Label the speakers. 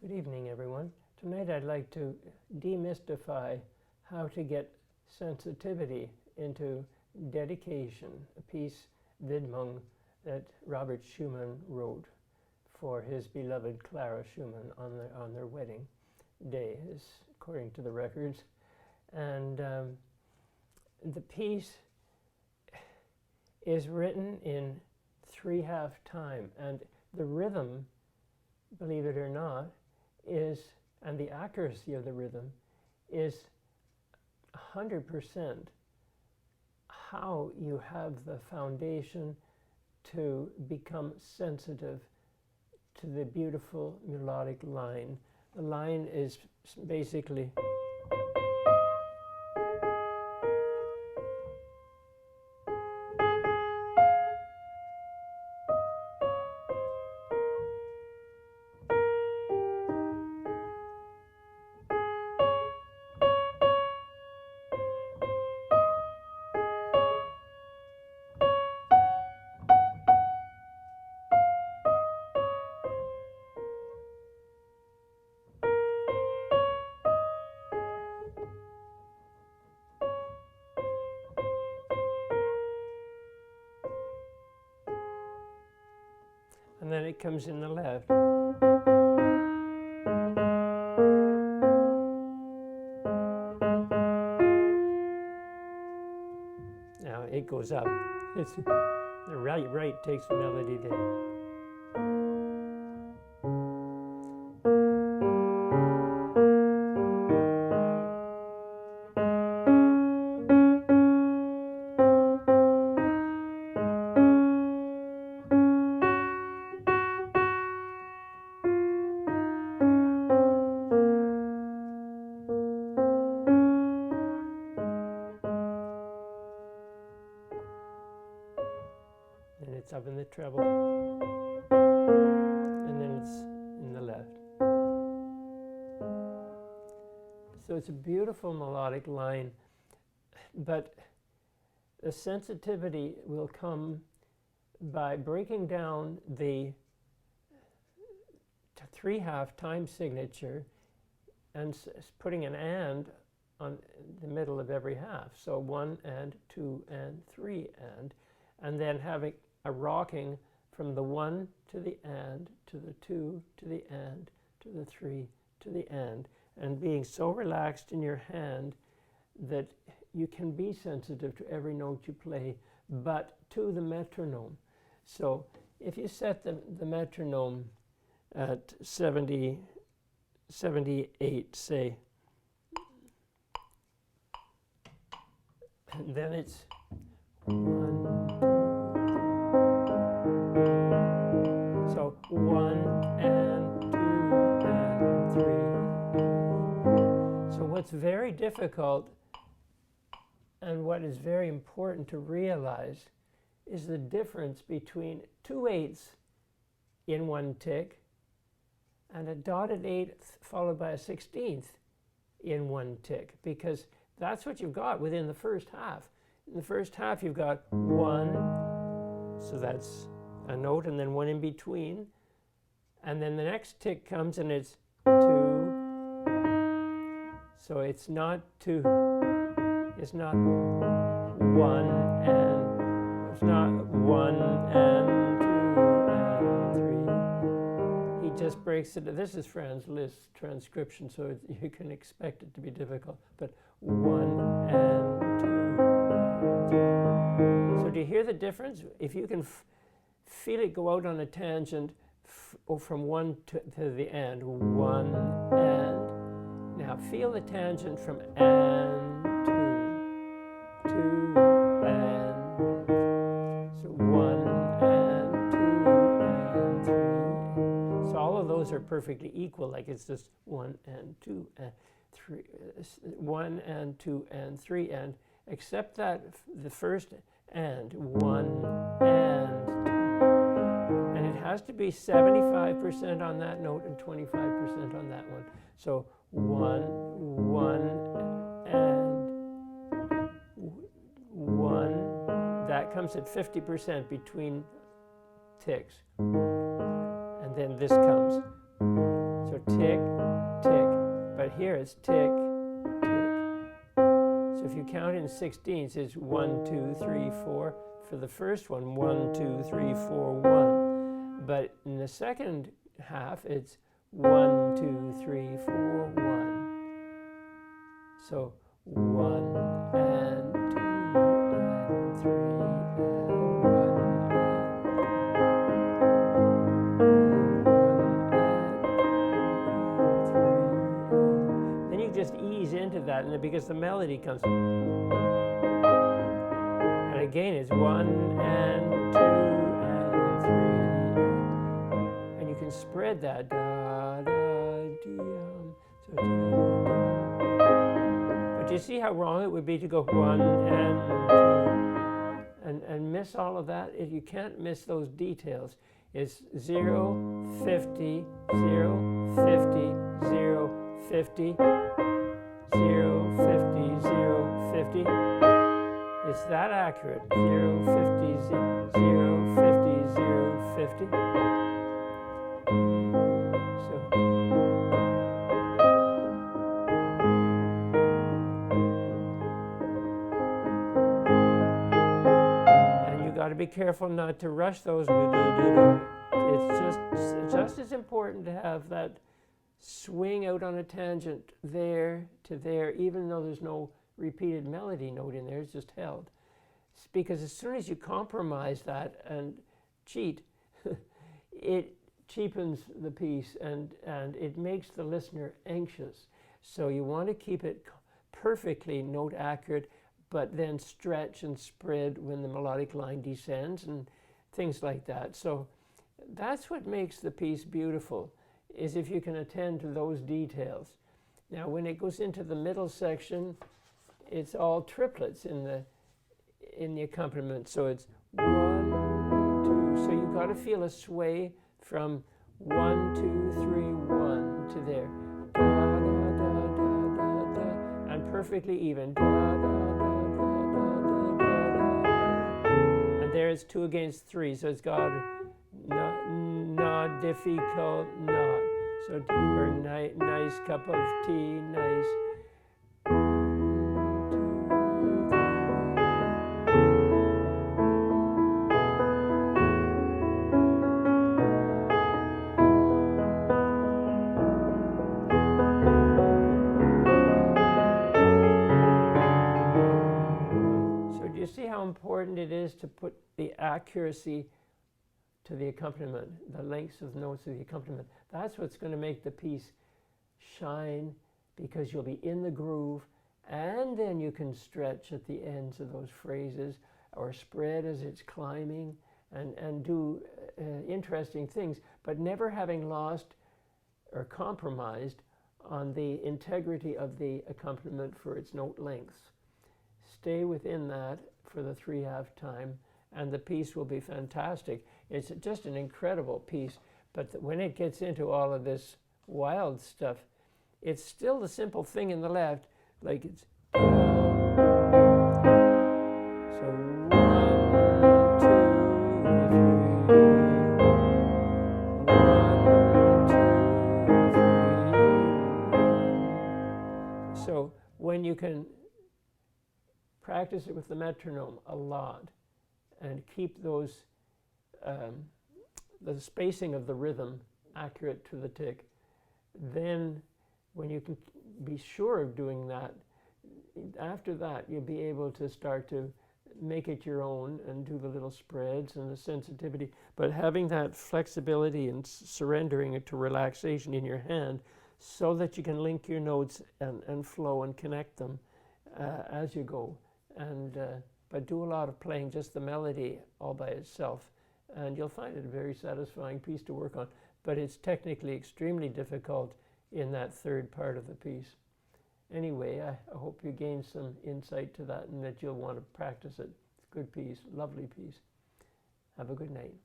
Speaker 1: Good evening, everyone. Tonight I'd like to demystify how to get sensitivity into Dedication, a piece, Widmung, that Robert Schumann wrote for his beloved Clara Schumann on their wedding day, according to the records. And the piece is written in 3/2 time, and the rhythm, believe it or not, and the accuracy of the rhythm is 100% how you have the foundation to become sensitive to the beautiful melodic line. The line is basically and then it comes in the left. Now it goes up. The right takes the melody there. And it's up in the treble, and then it's in the left. So it's a beautiful melodic line, but the sensitivity will come by breaking down the 3/2 time signature and putting an and on the middle of every half. So 1 and 2 and 3 and then having a rocking from the 1 to the and, to the 2 to the and, to the 3 to the and being so relaxed in your hand that you can be sensitive to every note you play, but to the metronome. So if you set the metronome at 78, say, and then it's 1, 1 and 2 and 3. So what's very difficult and what is very important to realize is the difference between 2/8 in one tick and a dotted 8th followed by a 16th in one tick, because that's what you've got within the first half. In the first half you've got 1, so that's a note, and then 1 in between. And then the next tick comes and it's 2. So it's not 2. It's not 1 and it's not 1 and 2 and 3. He just breaks it. This is Franz Liszt's transcription, so you can expect it to be difficult. But 1 and 2 and 3. So do you hear the difference? If you can feel it go out on a tangent from 1 to the and, 1 and. Now feel the tangent from and to and. So 1 and 2 and 3. So all of those are perfectly equal, like it's just 1 and 2 and 3, 1 and 2 and 3 and, except that the first and, 1 and 2. And it has to be 75% on that note and 25% on that one. So 1, 1, and 1. That comes at 50% between ticks. And then this comes. So tick, tick, but here it's tick, tick. So if you count in sixteenths, it's 1, 2, 3, 4. For the first one, 1, 2, 3, 4, 1. But in the second half, it's 1, 2, 3, 4, 1. So 1 and 2 and 3 and 1 and 3. Then you just ease into that, and because the melody comes. And again, it's 1 and 2 and 3. And you can spread that. Da, da, dee, so da, but you see how wrong it would be to go 1 and 2 and miss all of that? You can't miss those details. It's 0, 50, 0, 50, 0, 50, 0, 50, 0, 50. It's that accurate. 0, 50, 0, 50, 0, 50. So. Got to be careful not to rush those. It's just as important to have that swing out on a tangent there to there, even though there's no repeated melody note in there, it's just held. It's because as soon as you compromise that and cheat, it cheapens the piece and it makes the listener anxious. So you want to keep it perfectly note accurate, but then stretch and spread when the melodic line descends and things like that. So that's what makes the piece beautiful, is if you can attend to those details. Now when it goes into the middle section, it's all triplets in the accompaniment. So it's 1, 2, so you've got to feel a sway from 1, 2, 3, 1 to there. Da, da, da, da, da, da, and perfectly even. Da, da, da. There it's 2 against 3, so it's got not difficult, not. So or nice cup of tea, nice. 1, 2, 3. So do you see how important it is to put the accuracy to the accompaniment, the lengths of notes of the accompaniment? That's what's going to make the piece shine, because you'll be in the groove, and then you can stretch at the ends of those phrases or spread as it's climbing and do interesting things, but never having lost or compromised on the integrity of the accompaniment for its note lengths. Stay within that for the 3/2 time, and the piece will be fantastic. It's just an incredible piece, but when it gets into all of this wild stuff, it's still the simple thing in the left, like it's so 1, 2, 3, 1, 2, 3, 1. So when you can practice it with the metronome a lot and keep those the spacing of the rhythm accurate to the tick, then when you can be sure of doing that, after that you'll be able to start to make it your own and do the little spreads and the sensitivity, but having that flexibility and surrendering it to relaxation in your hand so that you can link your notes and flow and connect them as you go. And but do a lot of playing just the melody all by itself, and you'll find it a very satisfying piece to work on. But it's technically extremely difficult in that third part of the piece. Anyway, I hope you gain some insight to that and that you'll want to practice it. It's a good piece, lovely piece. Have a good night.